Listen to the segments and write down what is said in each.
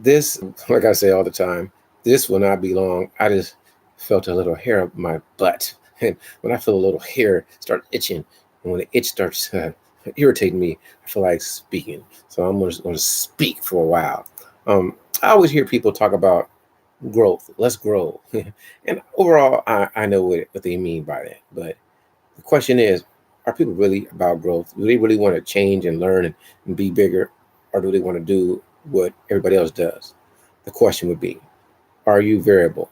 This, like I say all the time, this will not be long. I just felt a little hair up my butt. And when I feel a little hair start itching, and when the itch starts irritating me, I feel like speaking. So I'm just going to speak for a while. I always hear people talk about growth. Let's grow. And overall, I know what they mean by that. But the question is, are people really about growth? Do they really want to change and learn and be bigger? Or do they want to do what everybody else does? The question would be, are you variable?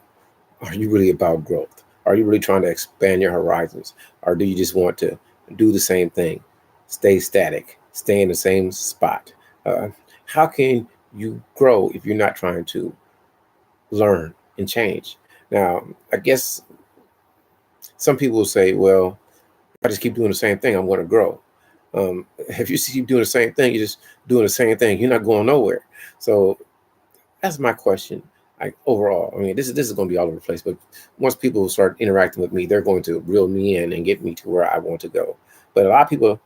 Are you really about growth? Are you really trying to expand your horizons? Or do you just want to do the same thing, stay static, stay in the same spot? Uh, how can you grow if you're not trying to learn and change? Now, I guess some people will say, well, if I just keep doing the same thing, I'm going to grow. If you keep doing the same thing, you're just doing the same thing. You're not going nowhere. So that's my question. Like overall, I mean, this is going to be all over the place. But once people start interacting with me, they're going to reel me in and get me to where I want to go. But a lot of people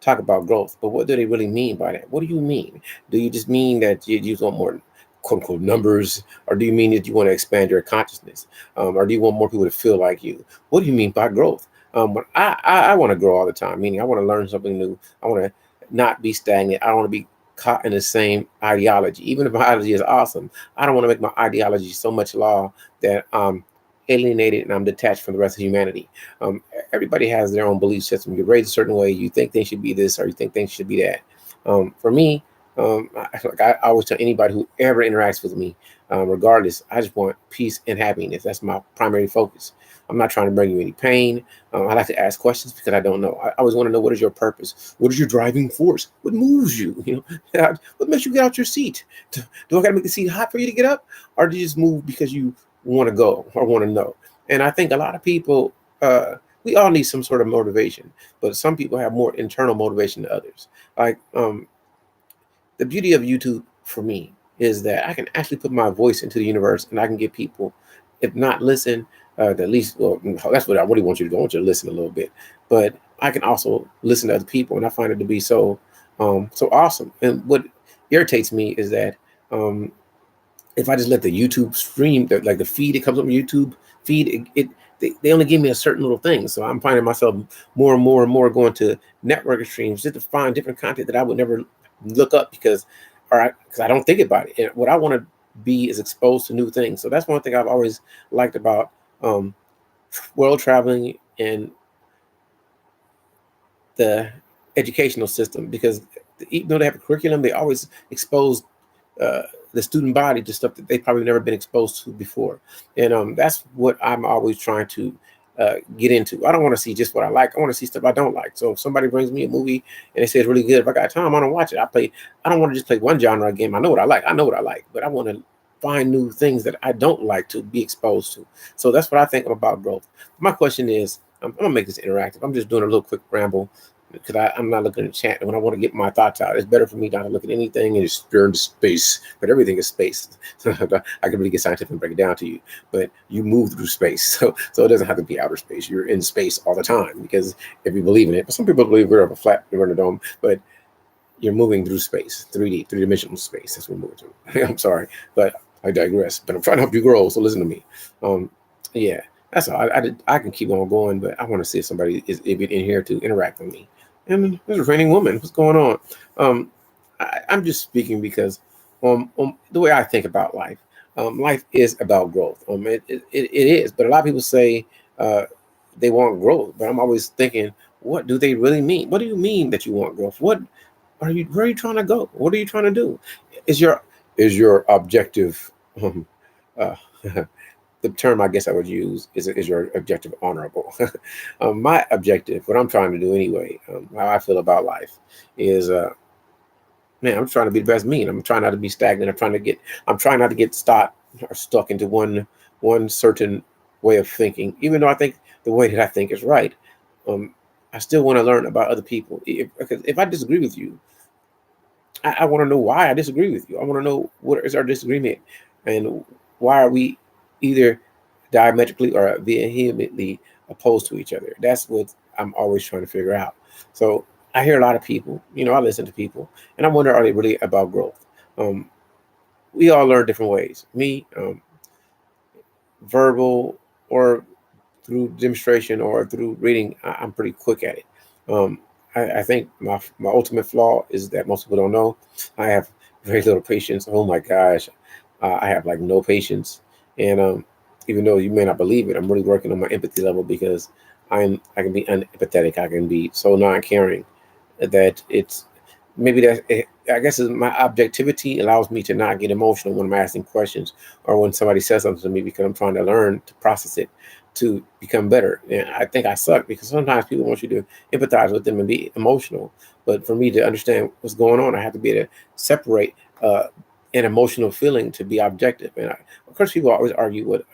talk about growth, but what do they really mean by that? What do you mean? Do you just mean that you want more quote unquote numbers, or do you mean that you want to expand your consciousness, or do you want more people to feel like you? What do you mean by growth? But I want to grow all the time, meaning I want to learn something new. I want to not be stagnant. I don't want to be caught in the same ideology. Even if my ideology is awesome, I don't want to make my ideology so much law that I'm alienated and I'm detached from the rest of humanity. Everybody has their own belief system. You're raised a certain way. You think things should be this, or you think things should be that. For me, I always tell anybody who ever interacts with me, regardless, I just want peace and happiness. That's my primary focus. I'm not trying to bring you any pain. I like to ask questions because I don't know. I always want to know, what is your purpose? What is your driving force? What moves you? What makes you get out your seat? Do I got to make the seat hot for you to get up, or do you just move because you want to go or want to know? And I think a lot of people, we all need some sort of motivation, but some people have more internal motivation than others. Like the beauty of YouTube for me is that I can actually put my voice into the universe, and I can get people, if not listen, at least, well, that's what I really want you to do. I want you to listen a little bit, but I can also listen to other people, and I find it to be so awesome. And what irritates me is that if I just let the YouTube stream, like the feed, it comes up on YouTube feed, they only give me a certain little thing. So I'm finding myself more and more and more going to network streams just to find different content that I would never look up because I don't think about it. And what I want to be is exposed to new things. So that's one thing I've always liked about um, world traveling and the educational system, because even though they have a curriculum, they always expose the student body to stuff that they've probably never been exposed to before. And that's what I'm always trying to get into. I don't want to see just what I like. I want to see stuff I don't like. So if somebody brings me a movie and they say it's really good, if I got time, I want to watch it. I don't want to just play one genre game. I know what I like. I know what I like, but I want to find new things that I don't like to be exposed to. So that's what I think about growth. My question is, I'm gonna make this interactive. I'm just doing a little quick ramble because I'm not looking at the chat when I want to get my thoughts out. It's better for me not to look at anything and just stare into space. But everything is space. I can really get scientific and break it down to you. But you move through space, so it doesn't have to be outer space. You're in space all the time because if you believe in it. But some people believe we're a flat, we're in a dome. But you're moving through space, 3D, three-dimensional space. That's what we're moving through. I'm sorry, but I digress. But I'm trying to help you grow, so listen to me. Yeah, that's all. I can keep on going, but I want to see if somebody is in here to interact with me. And there's a raining woman. What's going on? I'm just speaking because the way I think about life, life is about growth. It is, but a lot of people say they want growth, but I'm always thinking, what do they really mean? What do you mean that you want growth? Where are you trying to go? What are you trying to do? Is your objective uh, the term I guess I would use is your objective honorable? My objective, what I'm trying to do anyway, how I feel about life is, man, I'm trying to be the best me. And I'm trying not to be stagnant. I'm trying not to get stuck into one certain way of thinking, even though I think the way that I think is right. I still want to learn about other people. If I disagree with you, I want to know why I disagree with you. I want to know what is our disagreement and why are we either diametrically or vehemently opposed to each other. That's what I'm always trying to figure out. So I hear a lot of people, I listen to people, and I wonder, are they really about growth? we all learn different ways. Me, verbal or through demonstration or through reading, I'm pretty quick at it. Um, I think my ultimate flaw is that most people don't know. I have very little patience. Oh my gosh, I have like no patience. And even though you may not believe it, I'm really working on my empathy level because I can be unempathetic. I can be so non-caring that it's maybe that I guess my objectivity allows me to not get emotional when I'm asking questions or when somebody says something to me because I'm trying to learn to process it to become better. And I think I suck because sometimes people want you to empathize with them and be emotional, but for me to understand what's going on, I have to be able to separate an emotional feeling to be objective. And of course, people always argue what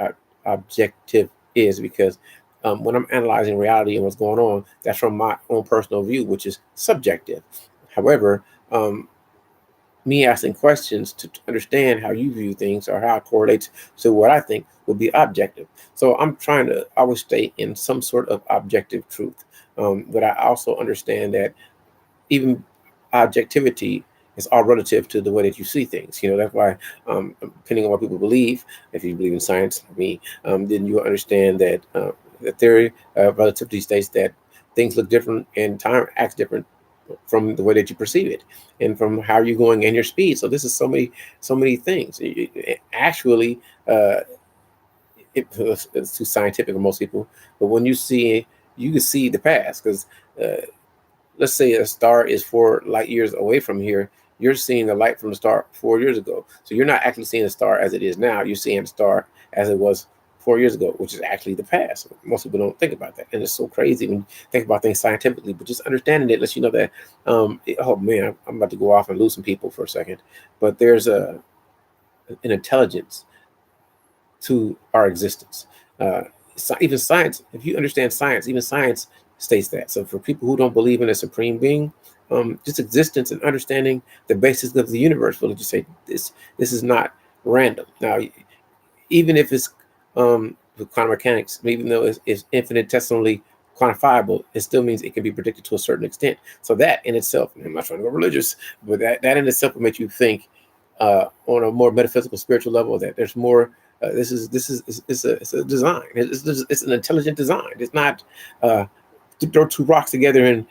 objective is because when I'm analyzing reality and what's going on, that's from my own personal view, which is subjective. However, me asking questions to understand how you view things or how it correlates to what I think would be objective. So I'm trying to always stay in some sort of objective truth. But I also understand that even objectivity is all relative to the way that you see things. That's why, depending on what people believe, if you believe in science, like me, then you understand that the theory of relativity states that things look different and time acts different from the way that you perceive it and from how you're going and your speed. So this is so many things. Actually, it's too scientific for most people, but when you can see the past because let's say a star is 4 light years away from here. You're seeing the light from the star 4 years ago. So you're not actually seeing the star as it is now. You're seeing the star as it was 4 years ago, which is actually the past. Most people don't think about that. And it's so crazy when you think about things scientifically, but just understanding it lets you know that, oh man, I'm about to go off and lose some people for a second. But there's an intelligence to our existence. Even science, if you understand science, even science states that. So for people who don't believe in a supreme being, just existence and understanding the basis of the universe will just say this is not random. Now, even if it's with quantum mechanics, even though it's infinitesimally quantifiable, it still means it can be predicted to a certain extent. So that in itself, I'm not trying to go religious, but that in itself will make you think on a more metaphysical, spiritual level that there's more. This is it's a design. It's an intelligent design. It's not to throw two rocks together and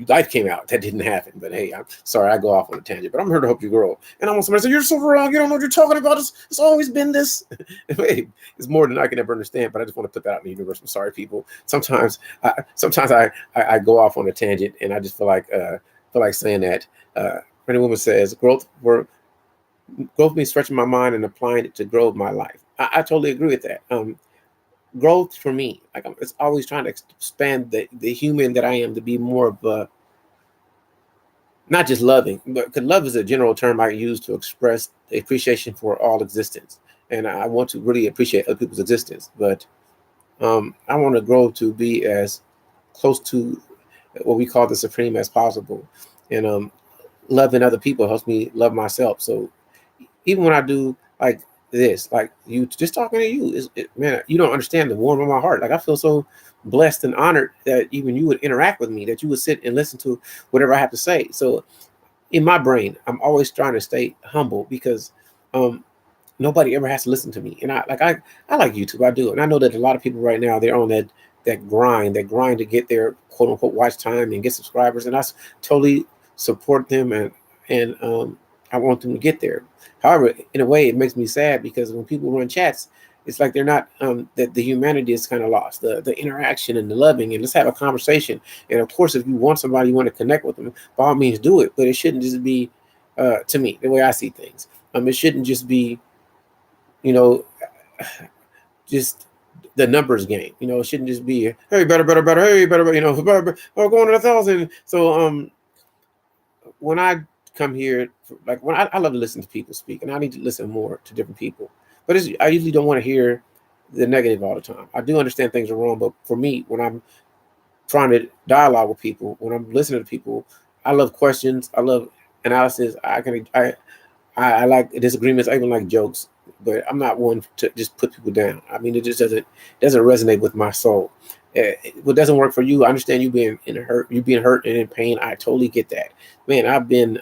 life came out. That didn't happen. But hey, I'm sorry I go off on a tangent. But I'm here to help you grow. And I want somebody to say you're so wrong. You don't know what you're talking about. It's always been this. Hey, it's more than I can ever understand. But I just want to put that out in the universe. I'm sorry, people. Sometimes I go off on a tangent, and I just feel like saying that. When a woman says growth means stretching my mind and applying it to grow my life. I totally agree with that. Growth for me, it's always trying to expand the human that I am to be more of a, not just loving, but because love is a general term I use to express appreciation for all existence. And I want to really appreciate other people's existence. But I want to grow to be as close to what we call the supreme as possible. And loving other people helps me love myself. So even when I do like this, like you just talking to you, man, you don't understand the warmth of my heart. Like I feel so blessed and honored that even you would interact with me, that you would sit and listen to whatever I have to say. So in my brain, I'm always trying to stay humble because nobody ever has to listen to me. And I like YouTube, I do, and I know that a lot of people right now they're on that grind to get their quote unquote watch time and get subscribers, and I totally support them and I want them to get there. However, in a way, it makes me sad because when people run chats, it's like they're not that the humanity is kind of lost, the interaction and the loving, and let's have a conversation. And of course, if you want somebody, you want to connect with them, by all means, do it. But it shouldn't just be, to me, the way I see things. It shouldn't just be, you know, just the numbers game. It shouldn't just be, hey, better, hey, better, better, oh, going to 1,000. So when I come here, like when I love to listen to people speak, and I need to listen more to different people. But I usually don't want to hear the negative all the time. I do understand things are wrong, but for me, when I'm trying to dialogue with people, when I'm listening to people, I love questions. I love analysis. I like disagreements. I even like jokes, but I'm not one to just put people down. I mean, it just doesn't resonate with my soul. What doesn't work for you, I understand you being hurt and in pain. I totally get that. Man, I've been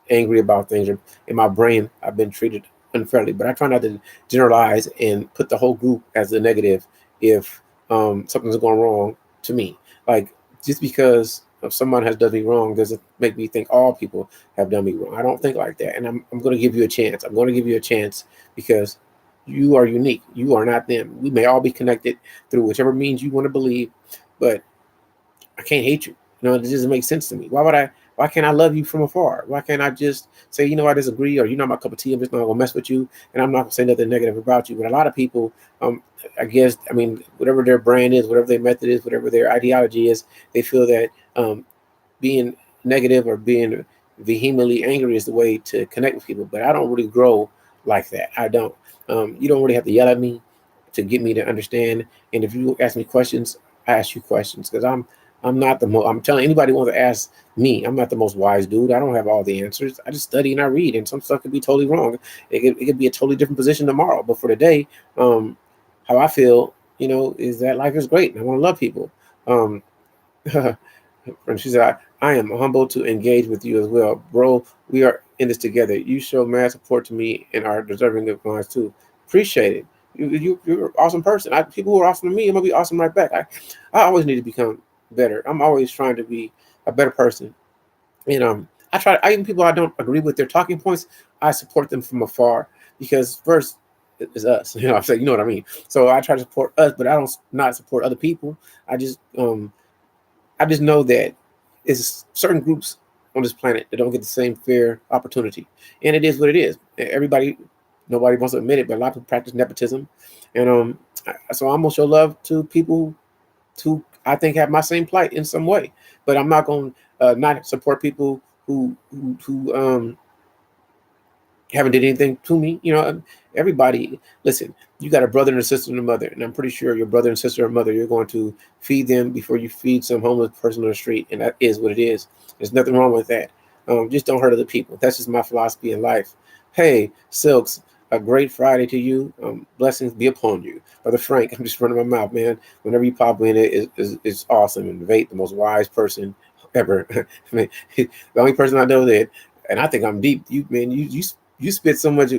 angry about things. In my brain, I've been treated unfairly, but I try not to generalize and put the whole group as a negative if something's going wrong to me. Like, just because if someone has done me wrong doesn't make me think all people have done me wrong. I don't think like that. And I'm going to give you a chance. I'm going to give you a chance because you are unique. You are not them. We may all be connected through whichever means you want to believe, but I can't hate you. It doesn't make sense to me. Why can't I love you from afar? Why can't I just say, I disagree, or you're not my cup of tea, I'm just not gonna mess with you, and I'm not gonna say nothing negative about you. But a lot of people, I guess, whatever their brand is, whatever their method is, whatever their ideology is, they feel that being negative or being vehemently angry is the way to connect with people. But I don't really grow like that. I don't. You don't really have to yell at me to get me to understand. And if you ask me questions, I ask you questions because I'm not the most. I'm telling anybody who wants to ask me, I'm not the most wise dude. I don't have all the answers. I just study and I read, and some stuff could be totally wrong. It could be a totally different position tomorrow. But for today, how I feel, is that life is great, and I want to love people. And she said, I am humbled to engage with you as well. Bro, we are in this together. You show mad support to me and are deserving of mine too. Appreciate it. You're an awesome person. People who are awesome to me, I'm going to be awesome right back. I always need to become better. I'm always trying to be a better person. And even people I don't agree with their talking points, I support them from afar because first, it's us. I'm saying, you know what I mean? So I try to support us, but I don't not support other people. I just know that it's certain groups on this planet that don't get the same fair opportunity. And it is what it is. Nobody wants to admit it, but a lot of people practice nepotism. And so I'm going to show love to people who I think have my same plight in some way. But I'm not going to not support people who haven't did anything to me. Everybody, listen, you got a brother and a sister and a mother, and I'm pretty sure your brother and sister or mother, you're going to feed them before you feed some homeless person on the street, and that is what it is. There's nothing wrong with that. Just don't hurt other people. That's just my philosophy in life. Hey, Silks, a great Friday to you. Blessings be upon you. Brother Frank, I'm just running my mouth, man. Whenever you pop in, it's awesome. And Vate, the most wise person ever. The only person I know that, and I think I'm deep. You spit so much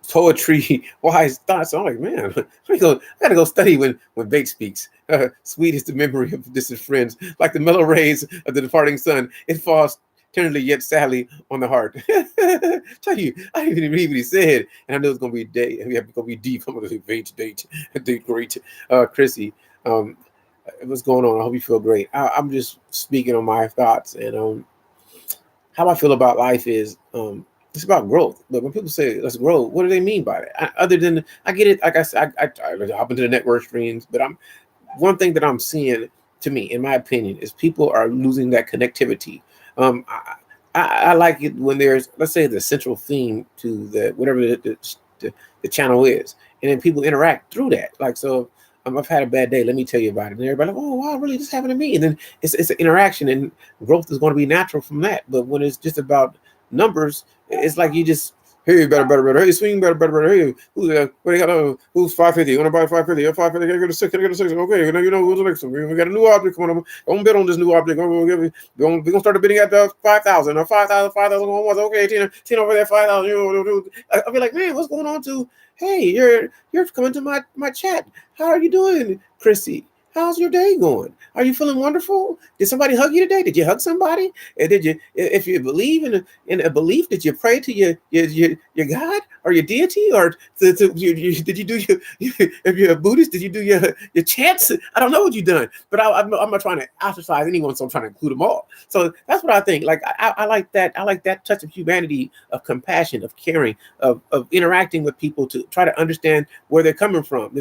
poetry, wise thoughts. So I'm like, man, I gotta go study when Vate speaks. Sweet is the memory of distant friends, like the mellow rays of the departing sun. It falls tenderly yet sadly on the heart. Tell you, I didn't even read what he said, and I know it's gonna be a day. It's gonna be deep. I'm gonna say date great. Chrissy, what's going on? I hope you feel great. I'm just speaking on my thoughts and how I feel about life is it's about growth. But when people say let's grow, what do they mean by that? Other than I get it, like I said, I hop into the network streams, but one thing that I'm seeing, to me, in my opinion, is people are losing that connectivity. I like it when there's, let's say, the central theme to the whatever the channel is, and then people interact through that. Like, so I've had a bad day. Let me tell you about it. And everybody like, oh wow, really, this happened to me. And then it's an interaction, and growth is going to be natural from that. But when it's just about numbers, it's like you just, hey, better, hey, swing, better, hey, who's 550? You want to buy 550? 550, can I get a 6? Can I get a 6? Okay, now you know who's the next one. We got a new object coming up. Don't bid on this new object. We're gonna start bidding at 5,000 or 5,000 once. Okay, 10 over there, 5,000. I'll be like, man, what's going on? Hey, you're coming to my chat. How are you doing, Chrissy? How's your day going? Are you feeling wonderful? Did somebody hug you today? Did you hug somebody? And did you, if you believe in a belief, did you pray to your God or your deity, or did you do if you're a Buddhist, did you do your chants? I don't know what you've done, but I'm not trying to ostracize anyone, so I'm trying to include them all. So that's what I think. Like I like that. I like that touch of humanity, of compassion, of caring, of interacting with people to try to understand where they're coming from.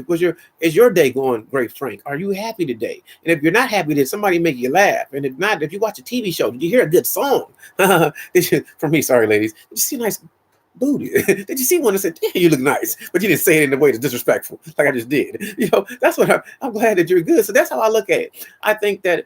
Is your day going great, Frank? Are you happy today? And if you're not happy, did somebody make you laugh? And if not, if you watch a TV show, did you hear a good song? For me, sorry, ladies, did you see a nice booty? Did you see one that said, yeah, you look nice, but you didn't say it in a way that's disrespectful, like I just did? That's what I'm glad that you're good. So that's how I look at it. I think that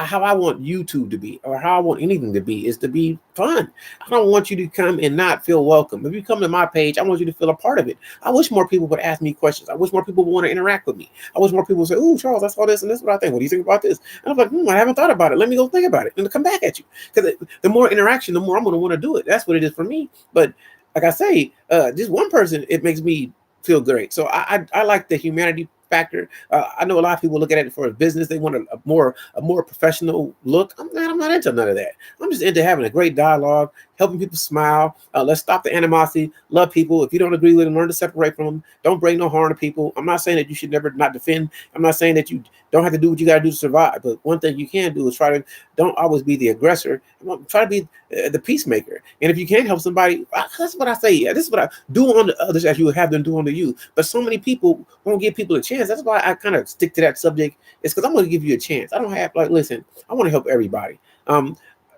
how I want YouTube to be, or how I want anything to be, is to be fun. I don't want you to come and not feel welcome. If you come to my page, I want you to feel a part of it. I wish more people would ask me questions. I wish more people would want to interact with me. I wish more people would say, oh, Charles, I saw this and this is what I think. What do you think about this? And I'm like, I haven't thought about it. Let me go think about it and come back at you. Because the more interaction, the more I'm going to want to do it. That's what it is for me. But like I say, just one person, it makes me feel great. So I like the humanity factor. I know a lot of people look at it for a business. They want a more professional look. I'm not into none of that. I'm just into having a great dialogue, helping people smile. Let's stop the animosity. Love people. If you don't agree with them, learn to separate from them. Don't bring no harm to people. I'm not saying that you should never not defend. I'm not saying that you don't have to do what you got to do to survive. But one thing you can do is try to don't always be the aggressor. Try to be the peacemaker. And if you can't help somebody, that's what I say. Yeah, this is what I do on the others as you would have them do unto you. But so many people won't give people a chance. That's why I kind of stick to that subject. It's because I'm going to give you a chance. I don't have listen, I want to help everybody.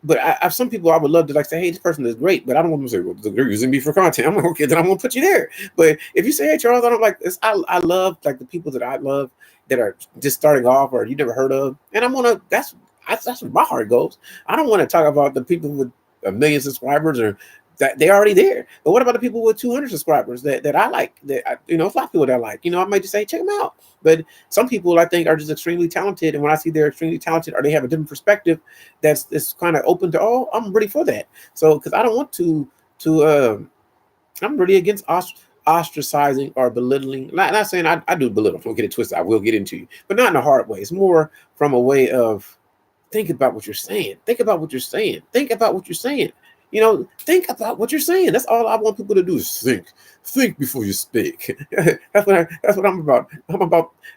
But I have some people I would love to say, hey, this person is great, but I don't want them to say, well, they're using me for content. I'm like, okay, then I'm gonna put you there. But if you say, hey, Charles, I don't like this. I love the people that I love that are just starting off or you never heard of, and I'm gonna that's where my heart goes. I don't want to talk about the people with a million subscribers or that they're already there. But what about the people with 200 subscribers that I like? It's a lot of people that I like. I might just say, check them out. But some people I think are just extremely talented, and when I see they're extremely talented or they have a different perspective, that's kind of open to all. I'm ready for that. So because I don't want to I'm really against ostracizing or belittling. Not saying I do belittle. Don't get it twisted. I will get into you, but not in a hard way. It's more from a way of think about what you're saying. Think about what you're saying. Think about what you're saying. Think about what you're saying. That's all I want people to do is think before you speak. that's what I'm about.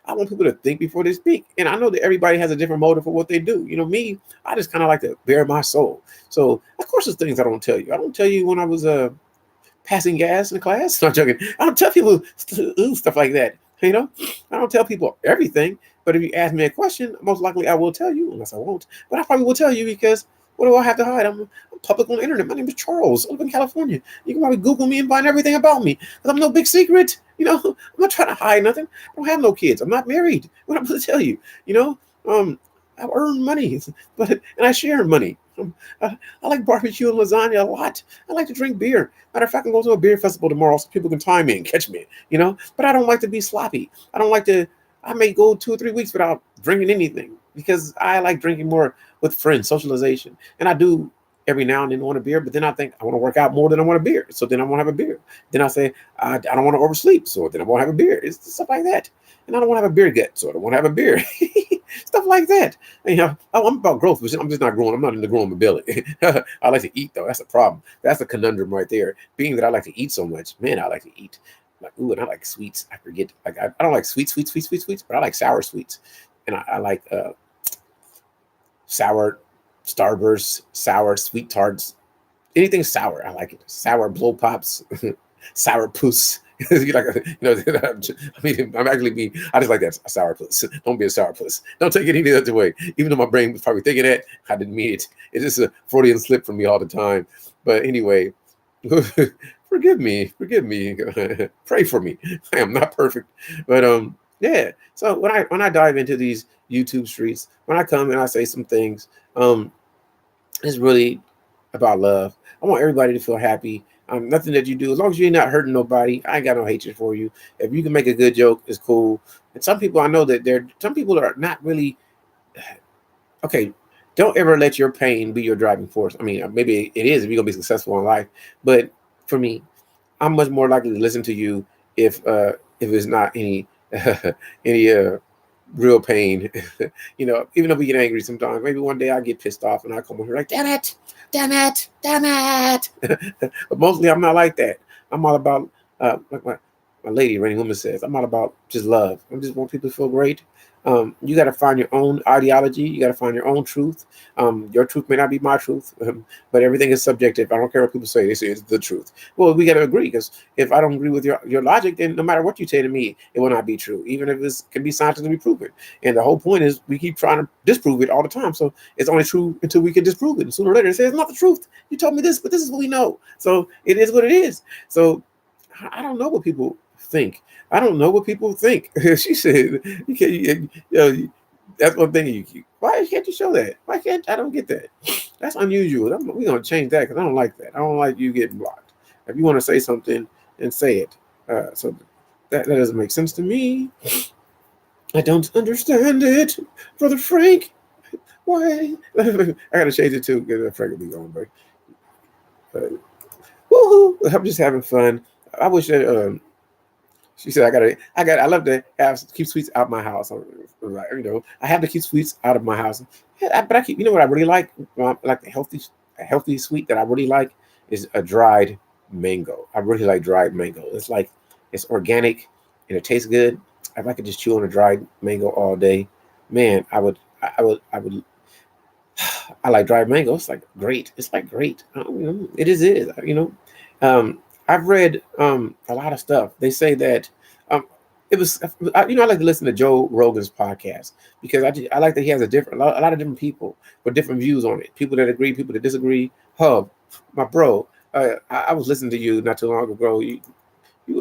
I want people to think before they speak. And I know that everybody has a different motive for what they do. Me, I just kind of like to bare my soul. So of course there's things I don't tell you. I don't tell you when I was passing gas in class. Not joking. I don't tell people stuff like that. I don't tell people everything. But if you ask me a question, most likely I will tell you, unless I won't. But I probably will tell you because what do I have to hide? I'm public on the internet. My name is Charles. I live in California. You can probably Google me and find everything about me. Because I'm no big secret. I'm not trying to hide nothing. I don't have no kids. I'm not married. What I'm going to tell you? I earn money, and I share money. I like barbecue and lasagna a lot. I like to drink beer. Matter of fact, I'm going to a beer festival tomorrow so people can time me and catch me. But I don't like to be sloppy. I don't like to. I may go 2 or 3 weeks without drinking anything because I like drinking more with friends, socialization. And I do every now and then want a beer, but then I think I want to work out more than I want a beer. So then I won't have a beer. Then I say, I don't want to oversleep. So then I won't have a beer. It's stuff like that. And I don't want to have a beer gut. So I don't want to have a beer. Stuff like that. I'm about growth, but I'm just not growing. I'm not into growing my belly. I like to eat, though. That's a problem. That's a conundrum right there. Being that I like to eat so much, man, I like to eat. And I like sweets. I forget. I don't like sweets, but I like sour sweets. And I like sour Starburst, sour sweet tarts, anything sour. I like it. Sour blow pops, sour puss. I just like that sour puss. Don't be a sour puss. Don't take it any other way. Even though my brain was probably thinking that, I didn't mean it. It's just a Freudian slip from me all the time. But anyway, forgive me. Pray for me. I am not perfect. But yeah. So when I dive into these YouTube streets, when I come and I say some things, it's really about love. I want everybody to feel happy. Nothing that you do, as long as you're not hurting nobody, I ain't got no hatred for you. If you can make a good joke, it's cool. And some people I know that some people are not really okay. Don't ever let your pain be your driving force. I mean, maybe it is if you're gonna be successful in life, but for me, I'm much more likely to listen to you if it's not any any real pain. Even though we get angry sometimes, maybe one day I get pissed off and I come over here like, damn it. But mostly I'm not like that. I'm all about like my lady Rainy Woman says, I'm all about just love. I just want people to feel great. You got to find your own ideology. You got to find your own truth. Your truth may not be my truth, but everything is subjective. I don't care what people say. They say it's the truth. Well, we got to agree, because if I don't agree with your logic, then no matter what you say to me, it will not be true, even if it can be scientifically proven. And the whole point is we keep trying to disprove it all the time. So it's only true until we can disprove it. And sooner or later, it says it's not the truth. You told me this, but this is what we know. So it is what it is. So I don't know what people think. I don't know what people think. She said, that's one thing. Why can't you show that? Why can't I don't get that? That's unusual. We're going to change that because I don't like that. I don't like you getting blocked. If you want to say something, then say it. So that doesn't make sense to me. I don't understand it. Brother Frank, why? I got to change it too because Frank will be going back. woo, I'm just having fun. I wish that she said, I love to keep sweets out my house. Like, I have to keep sweets out of my house. Yeah, but I keep, what I really like a healthy sweet that I really like is a dried mango. I really like dried mango. It's like, it's organic and it tastes good. If I could just chew on a dried mango all day, man, I would. I like dried mango. It's like great. It's like great. It is. I've read a lot of stuff. They say that um, it was. I like to listen to Joe Rogan's podcast because I like that he has a lot of different people with different views on it. People that agree, people that disagree. Hub, my bro. I was listening to you not too long ago. You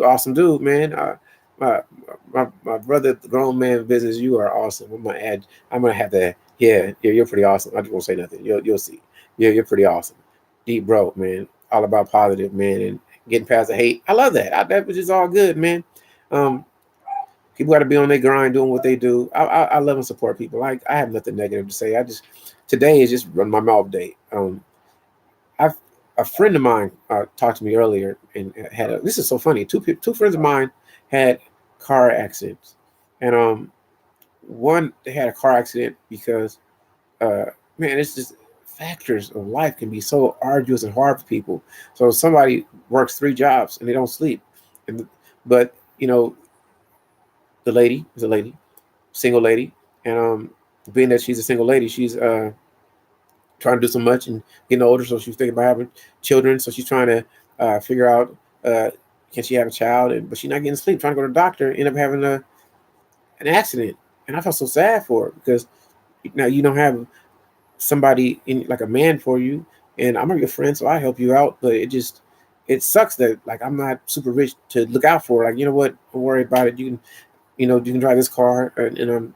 awesome dude, man. My, my brother, the grown man business. You are awesome. I'm gonna have to. Yeah, you're pretty awesome. I just won't say nothing. You'll see. Yeah, you're pretty awesome. Deep bro, man. All about positive, man, and getting past the hate. I love that. That was just all good, man. Um, People got to be on their grind, doing what they do. I love and support people. Like, I have nothing negative to say. Today is just run my mouth day. I've A friend of mine talked to me earlier and this is so funny. Two friends of mine had car accidents, and one they had a car accident because man, it's just factors of life can be so arduous and hard for people. So somebody works 3 jobs and they don't sleep, and but the lady is a lady, single lady, and being that she's a single lady, she's trying to do so much and getting older, so she's thinking about having children. So she's trying to figure out can she have a child, but she's not getting sleep. Trying to go to the doctor, end up having an accident, and I felt so sad for her because now you don't have somebody in like a man for you, and I'm your friend, so I help you out. But it sucks that like I'm not super rich to look out for. Like, you know what? Don't worry about it. You can drive this car, and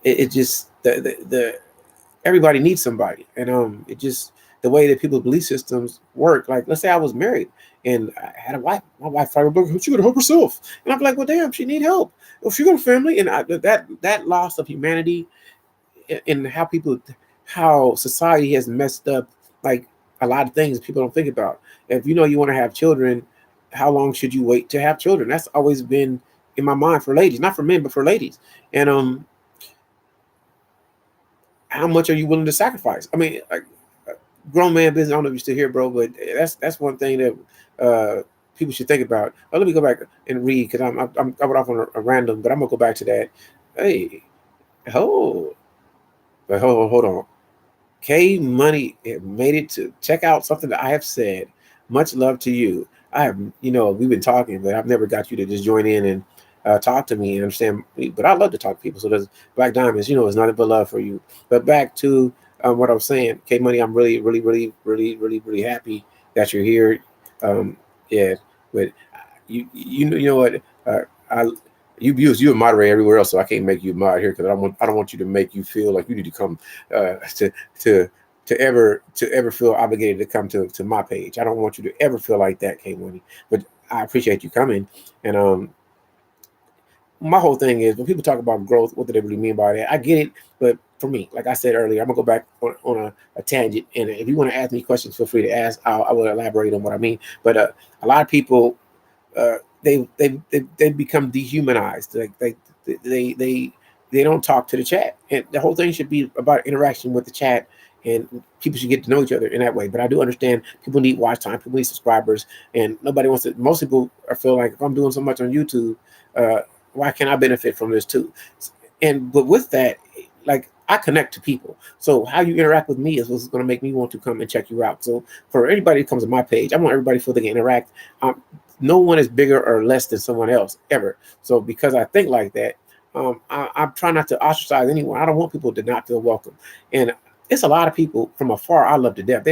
it just the everybody needs somebody, and it just the way that people's belief systems work. Like, let's say I was married and I had a wife. My wife probably would be like, she gonna help herself, and I'm like, well, damn, she need help. If she got a family, and that loss of humanity and how society has messed up, like a lot of things people don't think about. If you want to have children, how long should you wait to have children? That's always been in my mind for ladies, not for men, but for ladies. And how much are you willing to sacrifice? I mean, like, grown man business. I don't know if you're still here, bro, but that's one thing that people should think about. Let me go back and read because I went off on a random, but I'm gonna go back to that. Hey, but hold on. K Money made it to check out something that I have said. Much love to you. I have, we've been talking, but I've never got you to just join in and talk to me and understand me. But I love to talk to people. So there's Black Diamonds, it's nothing but love for you. But back to what I was saying, K Money, I'm really, really, really, really, really, really happy that you're here. Yeah, but you know what? I you're a moderator everywhere else, so I can't make you a mod here because I don't want you to make you feel like you need to come to to to ever feel obligated to come to my page. I don't want you to ever feel like that, K Money. But I appreciate you coming. And my whole thing is when people talk about growth, what do they really mean by that? I get it, but for me, like I said earlier, I'm gonna go back on a tangent. And if you want to ask me questions, feel free to ask. I will elaborate on what I mean. But a lot of people they become dehumanized. Like they don't talk to the chat, and the whole thing should be about interaction with the chat, and people should get to know each other in that way. But I do understand people need watch time, people need subscribers, and nobody wants to. Most people feel like if I'm doing so much on YouTube, why can't I benefit from this too? But with that, like, I connect to people. So how you interact with me is what's going to make me want to come and check you out. So for anybody that comes to my page, I want everybody to feel they can interact. No one is bigger or less than someone else ever. So because I think like that, I'm trying not to ostracize anyone. I don't want people to not feel welcome. And it's a lot of people from afar I love to death.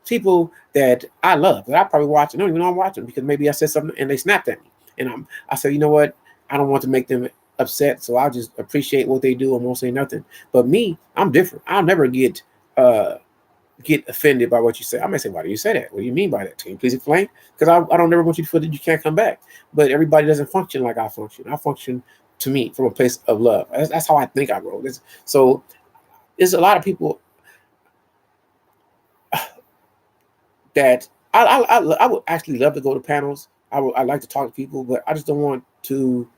People that I love that I probably watch and don't even know I'm watching because maybe I said something and they snapped at me. And I said, you know what? I don't want to make them upset, so I'll just appreciate what they do and won't say nothing. But me, I'm different. I'll never get offended by what you say. I may say, why do you say that? What do you mean by that? Can you please explain? Because I don't ever want you to feel that you can't come back. But everybody doesn't function like I function. I function, to me, from a place of love. That's how I think I roll. So there's a lot of people that I would actually love to go to panels. I like to talk to people, but I just don't want to.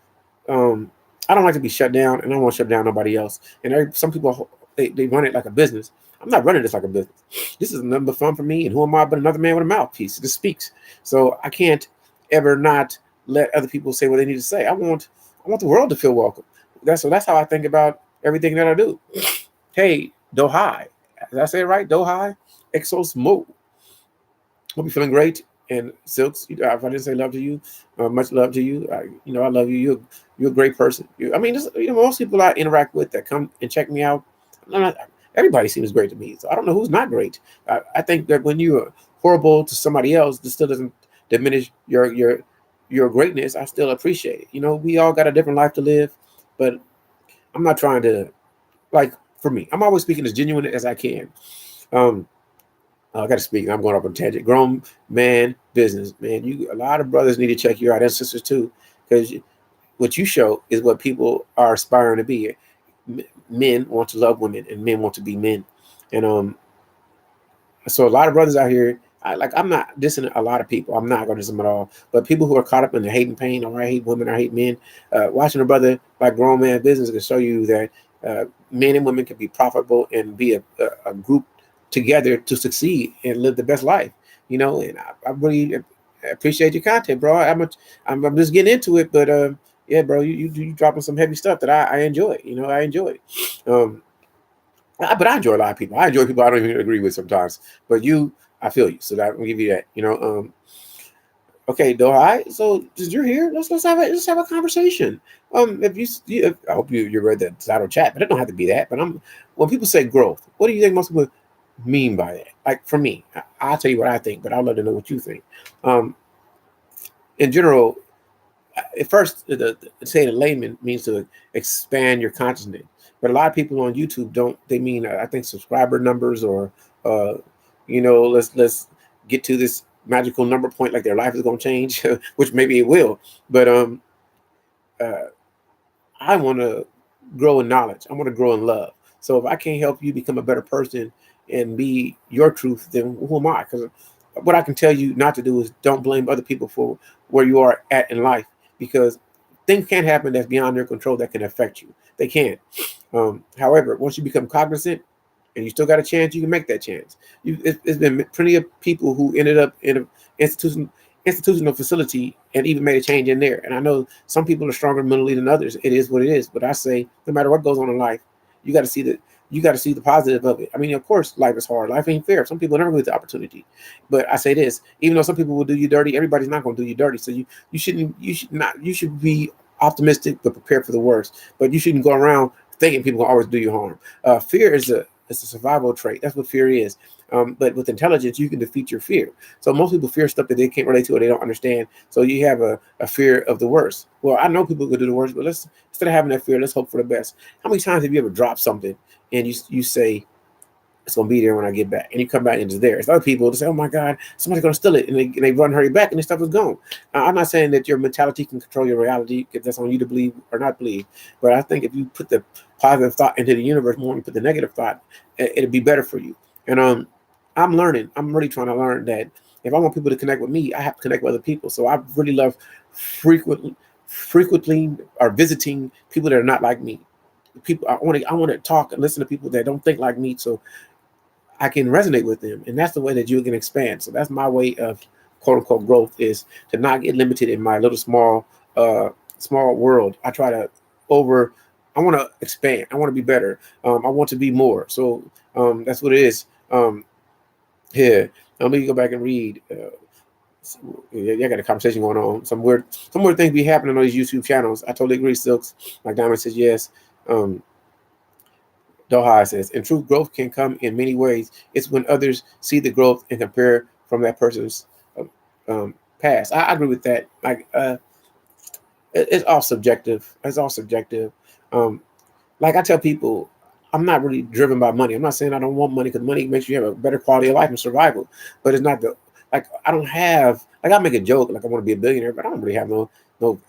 Um, I don't like to be shut down, and I don't want to shut down nobody else. And some people they run it like a business. I'm not running this like a business. This is nothing but fun for me. And who am I but another man with a mouthpiece that speaks? So I can't ever not let other people say what they need to say. I want the world to feel welcome. That's how I think about everything that I do. Hey, Dohai. Did I say it right? Dohai? Exos Mo. Hope you're feeling great. And Silks, if I didn't say love to you, much love to you. I love you. You're a great person. Most people I interact with that come and check me out, everybody seems great to me. So I don't know who's not great. I think that when you're horrible to somebody else, this still doesn't diminish your greatness. I still appreciate it. We all got a different life to live, but I'm not trying to, like, for me, I'm always speaking as genuine as I can. I got to speak. I'm going off on a tangent. Grown man business, man. A lot of brothers need to check you out, and sisters too, because what you show is what people are aspiring to be. Men want to love women, and men want to be men, and so a lot of brothers out here. I'm not dissing a lot of people. I'm not going to diss them at all. But people who are caught up in the hate and pain, or I hate women, I hate men. Watching a brother like Grown Man Business can show you that men and women can be profitable and be a group together to succeed and live the best life. And I really appreciate your content, bro. I'm just getting into it, but yeah, bro, you dropping some heavy stuff that I enjoy. I enjoy it. But I enjoy a lot of people. I enjoy people I don't even agree with sometimes. But I feel you, so that I'm gonna give you that. Okay, Dohai. So since you're here, let's have a conversation. I hope you read the title chat, but it don't have to be that. But when people say growth, what do you think most people mean by that? Like for me, I'll tell you what I think, but I'd love to know what you think. In general, at first, saying in layman means to expand your consciousness, but a lot of people on YouTube don't. They mean I think subscriber numbers or let's get to this magical number point, like their life is going to change, which maybe it will. But I want to grow in knowledge. I want to grow in love. So if I can't help you become a better person and be your truth, then who am I? Because what I can tell you not to do is don't blame other people for where you are at in life, because things can happen that's beyond their control that can affect you. They can. However, once you become cognizant and you still got a chance, you can make that chance. It's been plenty of people who ended up in an institutional facility and even made a change in there. And I know some people are stronger mentally than others. It is what it is. But I say, no matter what goes on in life, you got to see the positive of it. I mean, of course, life is hard. Life ain't fair. Some people never get the opportunity. But I say this: even though some people will do you dirty, everybody's not going to do you dirty. So you should be optimistic but prepared for the worst. But you shouldn't go around thinking people will always do you harm. Fear is a survival trait. That's what fear is. But with intelligence, you can defeat your fear. So most people fear stuff that they can't relate to or they don't understand. So you have a fear of the worst. Well, I know people could do the worst, but instead of having that fear, let's hope for the best. How many times have you ever dropped something and you say, it's going to be there when I get back, and you come back and it's there? It's other people to say, oh my God, somebody's going to steal it, and they run, hurry back, and the stuff is gone. I'm not saying that your mentality can control your reality, because that's on you to believe or not believe. But I think if you put the positive thought into the universe more than you put the negative thought, it'll be better for you. And I'm learning. I'm really trying to learn that if I want people to connect with me, I have to connect with other people. So I really love frequently or visiting people that are not like me. People I want to talk and listen to people that don't think like me, so I can resonate with them. And that's the way that you can expand. So that's my way of quote unquote growth, is to not get limited in my little small world. I try to I want to expand. I want to be better. I want to be more. So that's what it is. Yeah. Let me go back and read. I got a conversation going on. Some weird things be happening on these YouTube channels. I totally agree, Silks. Like Diamond says, yes. Doha says, and true growth can come in many ways. It's when others see the growth and compare from that person's past. I agree with that. Like, it's all subjective. It's all subjective. Like I tell people, I'm not really driven by money. I'm not saying I don't want money, because money makes you have a better quality of life and survival. But it's not I don't have, I make a joke, like I want to be a billionaire, but I don't really have no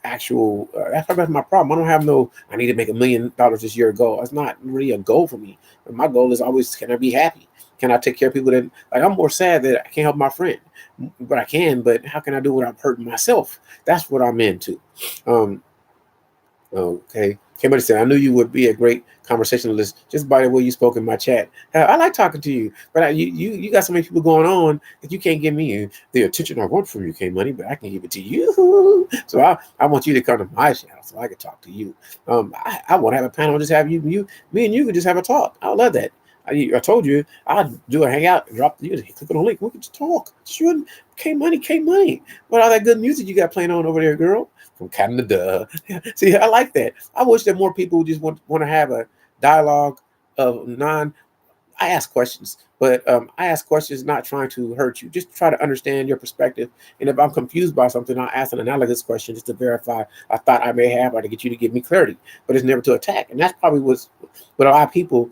actual, that's my problem. I don't have I need to make $1 million this year goal. That's not really a goal for me. My goal is always, can I be happy? Can I take care of people that, like, I'm more sad that I can't help my friend, but I can. But how can I do it without hurting myself? That's what I'm into. Um, Okay. Somebody said, I knew you would be a great conversationalist just by the way you spoke in my chat. I like talking to you, but you got so many people going on that you can't give me the attention I want from you, K Money, but I can give it to you. So I want you to come to my channel so I can talk to you. I want to have a panel, just have me and you could just have a talk. I would love that. I told you I'd do a hangout, drop you click on the link, we could just talk. Sure, K Money. What all that good music you got playing on over there, girl? From Canada. See, I like that. I wish that more people just want to have a dialogue of I ask questions, but I ask questions not trying to hurt you, just try to understand your perspective. And if I'm confused by something, I'll ask an analogous question just to verify a thought I may have or to get you to give me clarity, but it's never to attack. And that's probably what a lot of people,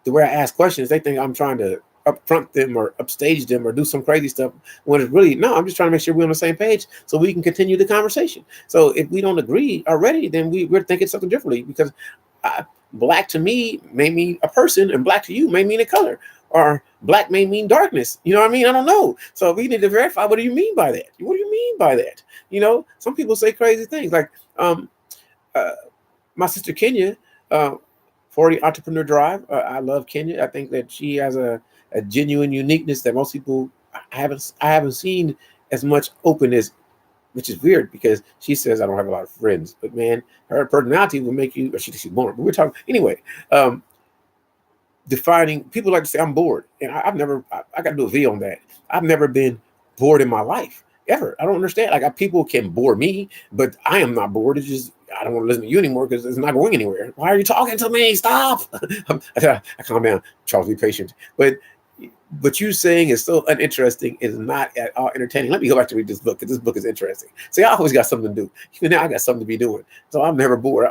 the way I ask questions, they think I'm trying to upfront them or upstage them or do some crazy stuff when it's really no, I'm just trying to make sure we're on the same page so we can continue the conversation. So if we don't agree already, then we're thinking something differently, because black to me may mean a person and black to you may mean a color, or black may mean darkness. You know what I mean? I don't know. So we need to verify, what do you mean by that? What do you mean by that? You know, some people say crazy things like my sister Kenya, 40 Entrepreneur Drive. I love Kenya. I think that she has a genuine uniqueness that most people I haven't seen as much openness, which is weird because she says I don't have a lot of friends, but man, her personality will make you. Or she's born. But we're talking anyway. Defining people like to say I'm bored, and I've never. I got to do a video on that. I've never been bored in my life ever. I don't understand. Like people can bore me, but I am not bored. It's just I don't want to listen to you anymore because it's not going anywhere. Why are you talking to me? Stop! I calm down. Charles, be patient. But you saying is so uninteresting is not at all entertaining. Let me go back to read this book, because this book is interesting. See, I always got something to do. Even now, I got something to be doing. So I'm never bored.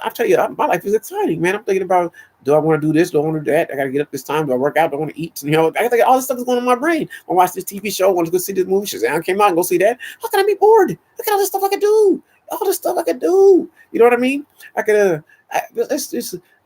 I tell you, my life is exciting, man. I'm thinking about, do I want to do this? Do I want to do that? I got to get up this time. Do I work out? Do I want to eat? You know, I think all this stuff is going on in my brain. I watch this TV show. I want to go see this movie. Shazam came out and go see that. How can I be bored? Look at all this stuff I can do. All this stuff I can do. You know what I mean? I could.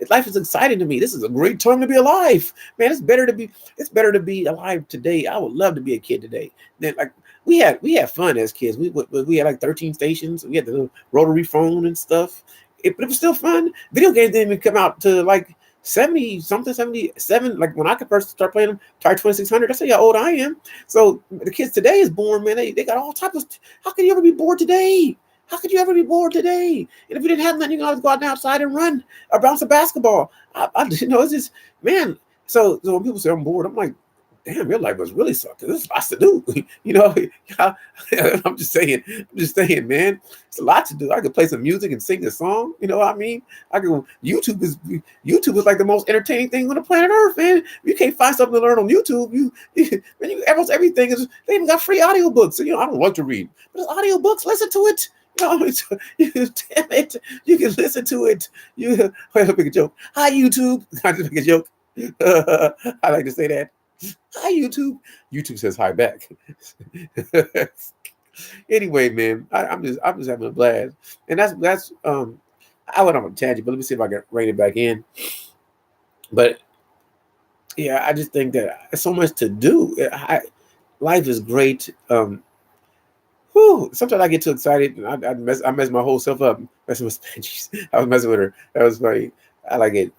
Life is exciting to me. This is a great time to be alive, man. It's better to be alive today. I would love to be a kid today. Then, like we had fun as kids. We had like 13 stations. We had the little rotary phone and stuff. But it was still fun. Video games didn't even come out to like 70 something, 77. Like when I could first start playing them, Atari 2600. That's how old I am. So the kids today is born, man. They got all types of. How can you ever be bored today? How could you ever be bored today? And if you didn't have nothing, you can always go out outside and run or bounce a basketball. It's just, man. So when people say I'm bored, I'm like, damn, your life must really suck. There's lots to do. You know, I'm just saying, man, it's a lot to do. I could play some music and sing a song. You know what I mean? YouTube is like the most entertaining thing on the planet Earth, man. You can't find something to learn on YouTube. Almost everything is. They even got free audiobooks. So, I don't want to read, but it's audiobooks. Listen to it. No, damn it. You can listen to it. Wait, I'll make a joke. Hi, YouTube. I just make a joke. I like to say that. Hi, YouTube. YouTube says hi back. Anyway, man, I'm just having a blast. And that's I went on a tangent, but let me see if I can rein it back in. But yeah, I just think that there's so much to do. Life is great. Sometimes I get too excited and I mess my whole self up messing with Spanchies. I was messing with her. That was funny. I like it.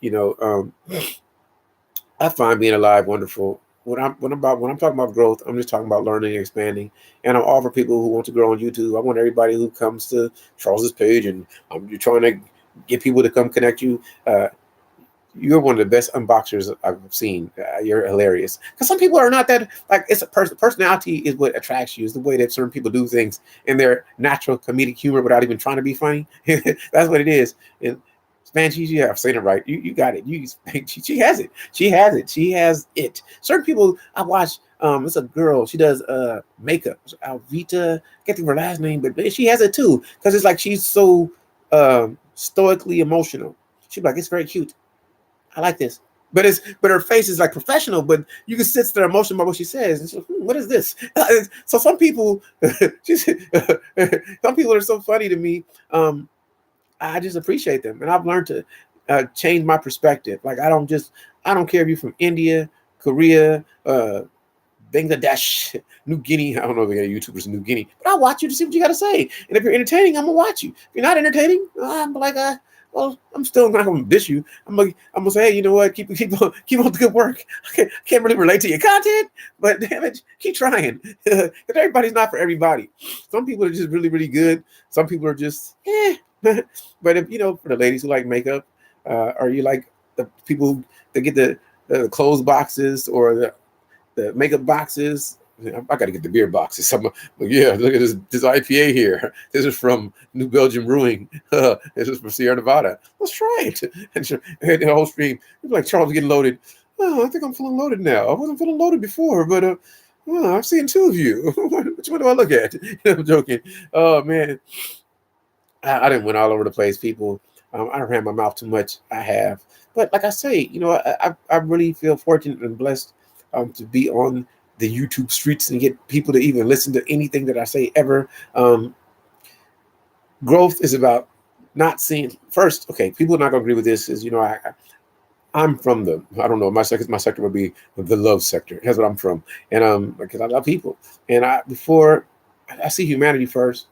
I find being alive wonderful. When I'm talking about growth, I'm just talking about learning and expanding. And I'm all for people who want to grow on YouTube. I want everybody who comes to Charles's page, and you're trying to get people to come connect you. You're one of the best unboxers I've seen. You're hilarious. Because some people are not that, like, it's a personality is what attracts you. Is the way that certain people do things and their natural comedic humor without even trying to be funny. That's what it is. And Spanchies, yeah, I've saying it right. You got it. She has it. She has it. Certain people I watch. It's a girl. She does makeup. Alvita. I can't think of her last name, but she has it too. Because it's like she's so stoically emotional. She's like, it's very cute. I like this, but her face is like professional. But you can sense their emotion by what she says. And so, what is this? So some people, some people are so funny to me. I just appreciate them, and I've learned to change my perspective. Like I don't care if you're from India, Korea, Bangladesh, New Guinea. I don't know if they got YouTubers in New Guinea, but I'll watch you to see what you got to say. And if you're entertaining, I'm gonna watch you. If you're not entertaining, I'm like, well, I'm still not gonna dish you. I'm gonna say, hey, you know what? Keep on the good work. I can't really relate to your content, but damn it, keep trying. Because everybody's not for everybody. Some people are just really, really good. Some people are just, But if for the ladies who like makeup, or you like the people that get the clothes boxes or the makeup boxes. I got to get the beer boxes. But yeah, look at this IPA here. This is from New Belgium Brewing. This is from Sierra Nevada. Let's try it. And the whole stream, it's like Charles getting loaded. Oh, I think I'm feeling loaded now. I wasn't feeling loaded before, but I'm seeing two of you. Which one do I look at? I'm joking. Oh man, I didn't went all over the place, people. I ran my mouth too much. I have, but like I say, I really feel fortunate and blessed to be on the YouTube streets and get people to even listen to anything that I say ever. Growth is about not seeing first. Okay, people are not going to agree with this. Is I'm from I don't know, my sector would be the love sector. That's what I'm from, and because I love people, and I see humanity first.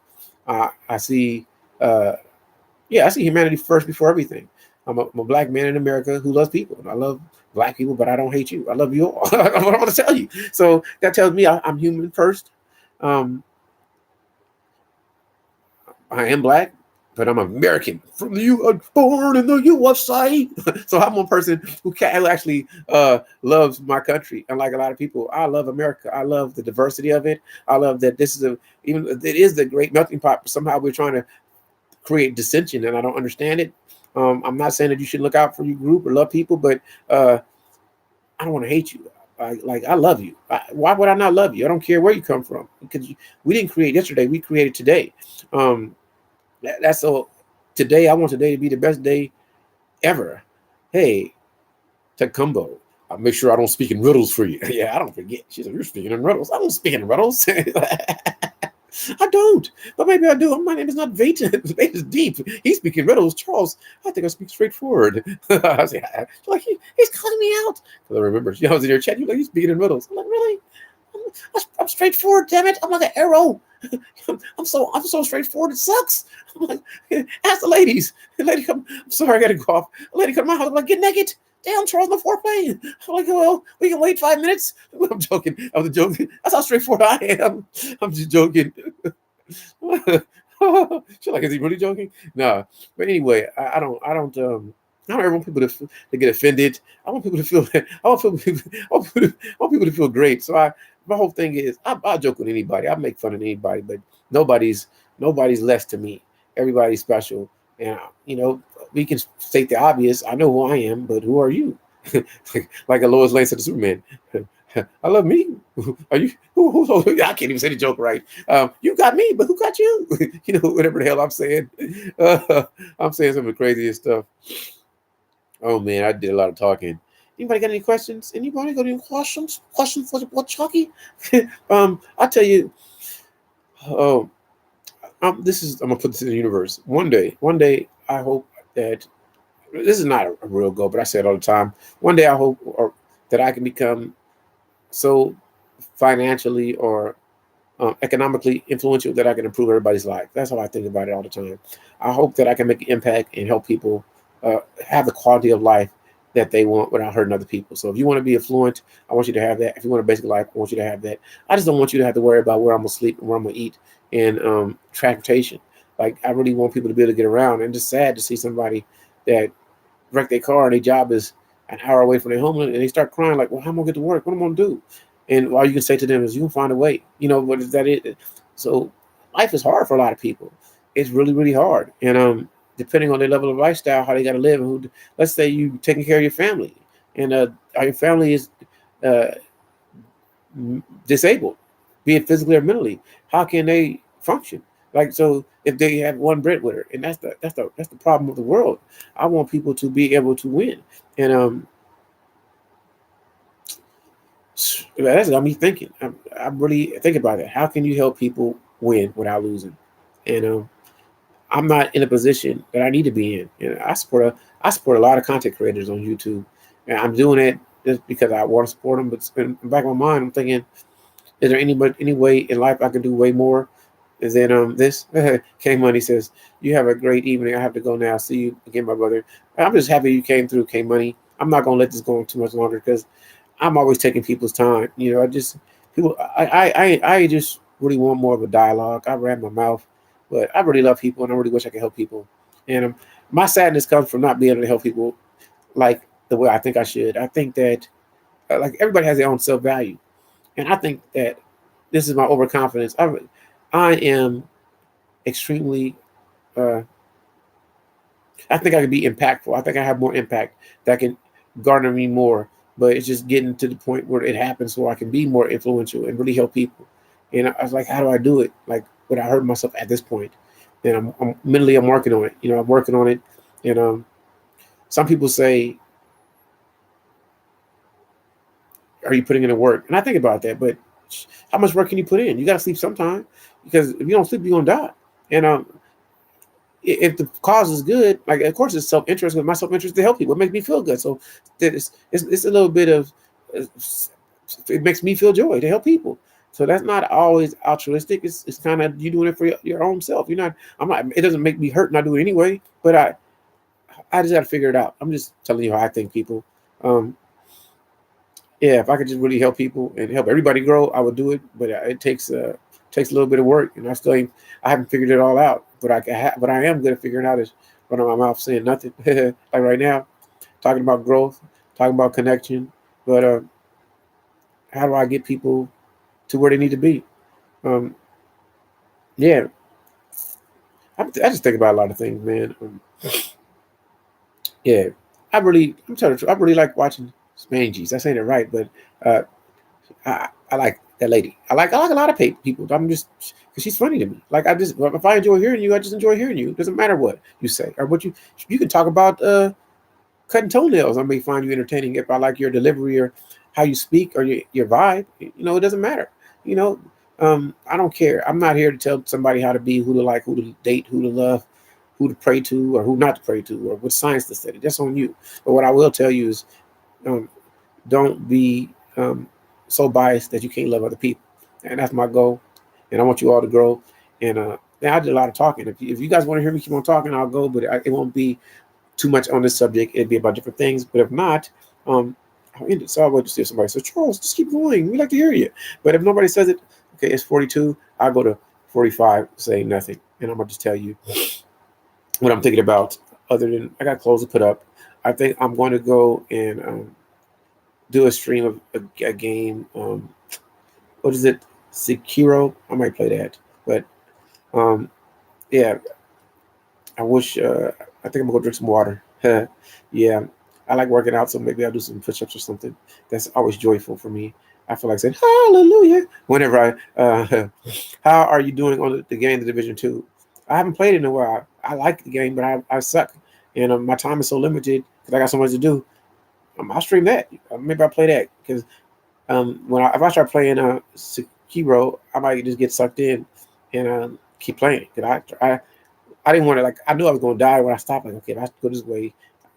I see. I see humanity first before everything. I'm a black man in America who loves people. I love black people, but I don't hate you. I love you all. That's what I want to tell you. So that tells me I'm human first. I am black, but I'm American. Born in the USA. So I'm one person who actually loves my country. Unlike a lot of people, I love America. I love the diversity of it. I love that it is the great melting pot. But somehow we're trying to create dissension, and I don't understand it. I'm not saying that you should look out for your group or love people, but I don't want to hate you. I love you. Why would I not love you? I don't care where you come from, because we didn't create yesterday. We created today. That's so. Today, I want today to be the best day ever. Hey, Tecumbo, I'll make sure I don't speak in riddles for you. Yeah, I don't forget. She said, you're speaking in riddles. I don't speak in riddles. I don't, but maybe I do. My name is not Vayton. Vayton is deep. He's speaking riddles. Charles, I think I speak straightforward. I say, like he's calling me out. Because I remember, I was in your chat. You're like, he's speaking in riddles. I'm like, really? I'm straightforward. Damn it! I'm like an arrow. I'm so straightforward. It sucks. I'm like, ask the ladies. The lady come. I'm sorry, I gotta go off. The lady come to my house. I'm like, get naked. Damn, Charles, no foreplay. I'm like, well, we can wait 5 minutes. I'm joking. I was joking. That's how straightforward I am. I'm just joking. She's like, is he really joking? No. But anyway, I don't ever want people to get offended. I want people to feel I want people to feel great. So my whole thing is I'll joke with anybody. I make fun of anybody, but nobody's less to me. Everybody's special. And we can state the obvious. I know who I am, but who are you? Like a Lois Lane said to Superman. I love me. Are you? Who? I can't even say the joke right. You got me, but who got you? Whatever the hell I'm saying. I'm saying some of the craziest stuff. Oh man, I did a lot of talking. Anybody got any questions? Anybody got any questions? Questions for Chucky? I'll tell you. Oh, I'm gonna put this in the universe. One day, I hope that this is not a real goal, but I say it all the time. One day, I hope that I can become so financially or economically influential that I can improve everybody's life. That's how I think about it all the time. I hope that I can make an impact and help people have the quality of life that they want without hurting other people. So if you want to be affluent, I want you to have that. If you want a basic life, I want you to have that. I just don't want you to have to worry about where I'm going to sleep and where I'm going to eat and transportation. Like, I really want people to be able to get around. And it's sad to see somebody that wrecked their car and their job is an hour away from their home and they start crying like, well, how am I going to get to work? What am I going to do? And all you can say to them is, you can find a way. What is that? So life is hard for a lot of people. It's really, really hard. And depending on their level of lifestyle, how they got to live, and let's say you taking care of your family, and your family is disabled, be it physically or mentally. How can they function? Like, so if they have one breadwinner, and that's the problem of the world. I want people to be able to win, and that's got me thinking. I really think about it. How can you help people win without losing? And I'm not in a position that I need to be in. I support a lot of content creators on YouTube, and I'm doing it just because I want to support them. But in the back of my mind, I'm thinking, is there any way in life I can do way more? Is then this K Money says, you have a great evening. I have to go now. See you again, my brother. I'm just happy you came through, K Money. I'm not gonna let this go on too much longer because I'm always taking people's time. I just people. I just really want more of a dialogue. I ran my mouth, but I really love people and I really wish I could help people. And my sadness comes from not being able to help people like the way I think I should. I think that like everybody has their own self value, and I think that this is my overconfidence. I am extremely. Uh, I think I can be impactful. I think I have more impact that can garner me more. But it's just getting to the point where it happens so I can be more influential and really help people. And I was like, how do I do it? Like, without hurting myself at this point. And I'm mentally, I'm working on it. I'm working on it. And some people say, are you putting in the work? And I think about that. But how much work can you put in? You got to sleep sometime because if you don't sleep, you're going to die. And if the cause is good, like of course it's self-interest, but my self-interest is to help people. It makes me feel good. So it's a little bit of it makes me feel joy to help people. So that's not always altruistic. It's kind of you doing it for your own self. I'm not. It doesn't make me hurt, and I do it anyway. But I just got to figure it out. I'm just telling you how I think, people. Yeah, if I could just really help people and help everybody grow, I would do it. But it takes a little bit of work, and I haven't figured it all out. But but I am good at figuring out is running my mouth saying nothing. Like right now, talking about growth, talking about connection. But how do I get people to where they need to be? Um, yeah, I just think about a lot of things, man. Yeah, I'm telling the truth. I really like watching Spangies. I saying it right, but uh, I like that lady. I like a lot of people. I'm just because she's funny to me. Like if I enjoy hearing you, I just enjoy hearing you. It doesn't matter what you say or what you can talk about cutting toenails. I may find you entertaining if I like your delivery or how you speak or your vibe. It doesn't matter. You know, I don't care. I'm not here to tell somebody how to be, who to like, who to date, who to love, who to pray to, or who not to pray to, or what science to study. That's on you. But what I will tell you is, um, don't be so biased that you can't love other people. And that's my goal. And I want you all to grow. And I did a lot of talking. If you guys want to hear me keep on talking, I'll go. But it won't be too much on this subject. It'd be about different things. But if not, I'll end it. So I'll wait to see if somebody says, Charles, just keep going. We'd like to hear you. But if nobody says it, okay, it's 42. I'll go to 45, saying nothing. And I'm going to just tell you what I'm thinking about. Other than I got clothes to put up. I think I'm going to go and do a stream of a game. What is it? Sekiro. I might play that. But yeah, I wish. I think I'm gonna go drink some water. Yeah, I like working out, so maybe I'll do some push-ups or something. That's always joyful for me. I feel like saying Hallelujah whenever I. How are you doing on the game, the Division Two? I haven't played it in a while. I like the game, but I suck, and my time is so limited because I got so much to do. I'll stream that. Maybe I'll play that because if I start playing Sekiro, I might just get sucked in and keep playing. Cause I didn't want to, like, I knew I was going to die when I stopped. Like, okay, if I go this way,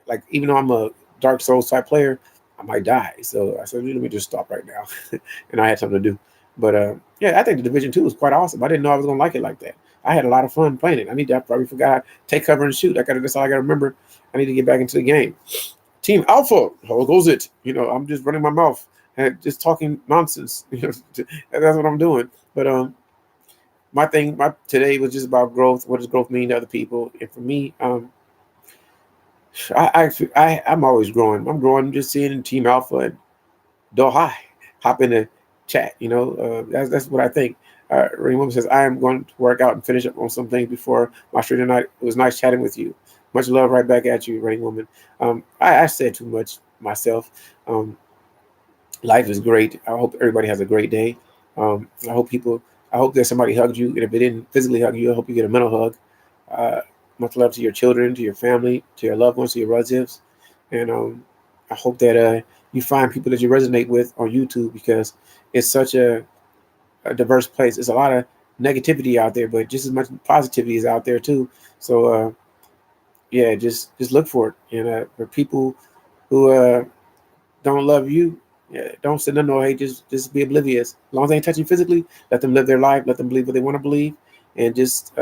like, even though I'm a Dark Souls type player, I might die. So I said, let me just stop right now. And I had something to do. But yeah, I think the Division 2 was quite awesome. I didn't know I was going to like it like that. I had a lot of fun playing it. I probably forgot, take cover and shoot. That's all I got to remember. I need to get back into the game. Team Alpha, how goes it? I'm just running my mouth and just talking nonsense. That's what I'm doing. But my today was just about growth. What does growth mean to other people? And for me, I'm always growing. I'm growing. Just seeing Team Alpha and Dohai hop in the chat. That's what I think. Rainy Woman says, I am going to work out and finish up on some things before my stream tonight. It was nice chatting with you. Much love right back at you, Rainy Woman. I said too much myself. Life is great. I hope everybody has a great day. I hope that somebody hugged you. And if they didn't physically hug you, I hope you get a mental hug. Much love to your children, to your family, to your loved ones, to your relatives. And I hope that you find people that you resonate with on YouTube because it's such a diverse place. There's a lot of negativity out there, but just as much positivity is out there too. So yeah, just look for it. And for people who don't love you, yeah, don't send them no hate. Just be oblivious. As long as they ain't touching you physically, let them live their life. Let them believe what they want to believe, and just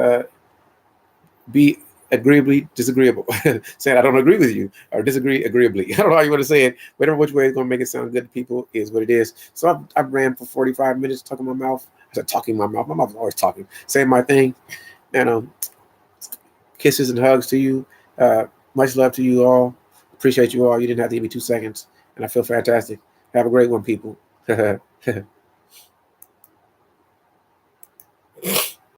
be agreeably disagreeable. Saying I don't agree with you or disagree agreeably. I don't know how you want to say it. Whatever which way is going to make it sound good to people is what it is. So I ran for 45 minutes talking my mouth. I said talking my mouth. My mouth is always talking, saying my thing. And kisses and hugs to you. Much love to you all. Appreciate you all. You didn't have to give me 2 seconds, and I feel fantastic. Have a great one, people.